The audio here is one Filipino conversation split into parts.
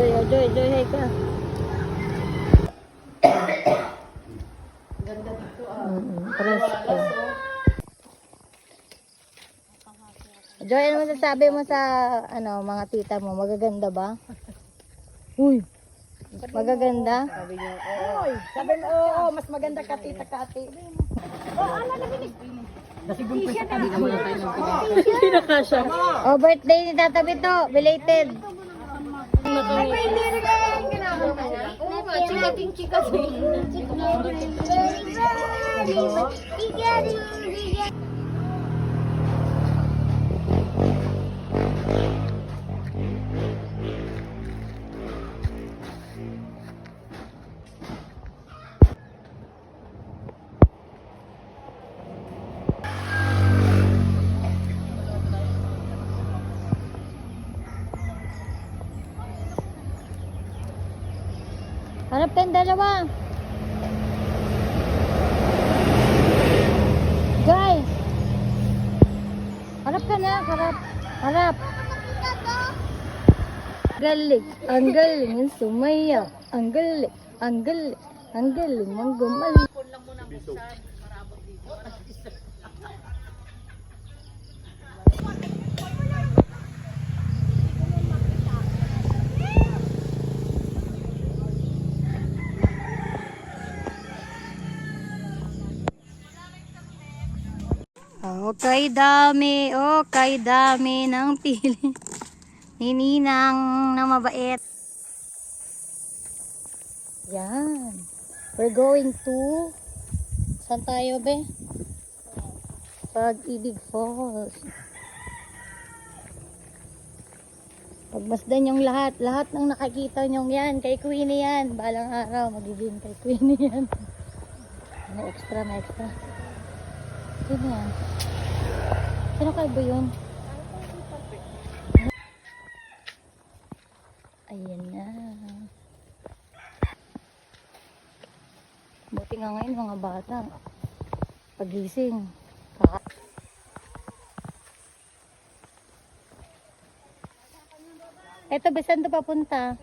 Joy, oh, Joy, Joy, hey ka. Ganda dito Presko. Joy, ano masasabi mo sa ano mga tita mo? Magaganda ba? Uy! Magaganda? Sabi niyo, oo. Sabi mo, oo, mas maganda ka tita Kati. Hindi na kasha. Oh, birthday ni Tata Bito. Belated. Ay, hindi rin kaya kinakanta niya. Oo nga, chika-chika. Harap kayong dalawa. Joy! Harap ka na, harap. Harap. Galing. Ang galing yung sumayaw. Ang galing. Ang galing. Ang galing mong gumaling. Okay dami ng pili. Nininang na mabait. Yan. We're going to saan tayo be? Pag-ibig Falls. Pagmasdan yung lahat ng nakakita nyong yan, kay Queenie yan. Balang araw, magiging kay Queenie yan. May extra. Sino yan? Sino kayo ba yun? Ayan na. Buti nga ngayon mga bata. Pagising. Eto, saan ito papunta?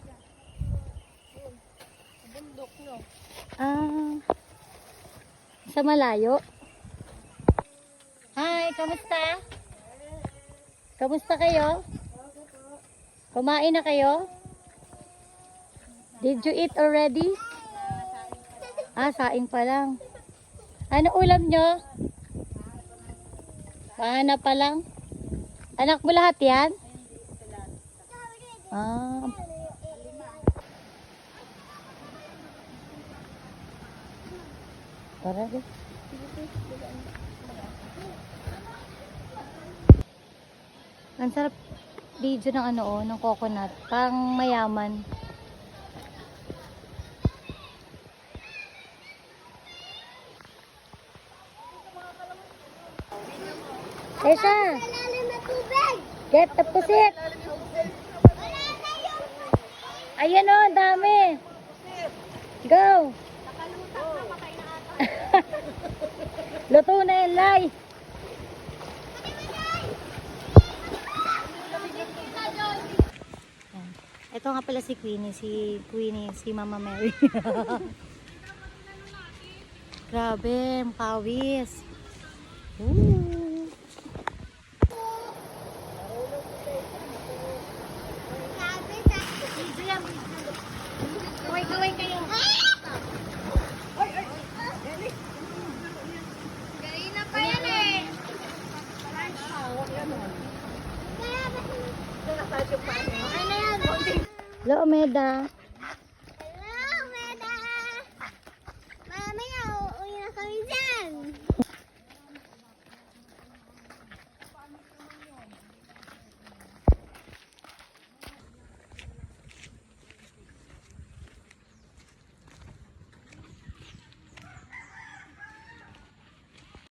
Bundok nyo. Sa malayo? Hi, kamusta? Kamusta kayo? Kumain na kayo? Did you eat already? Saing pa lang. Ano ulam nyo? Paana pa lang? Anak mo lahat yan? Tara deh. Ang sarap video ng ng coconut. Pang mayaman. Esa! Get the pusit! Ayan o, dami! Go! Luto na yung lay! Ito nga pala si Queenie, si Mama Mary. Grabe, makawis. Gawin kayo. Kanina pa yan eh. Hello, Omeda.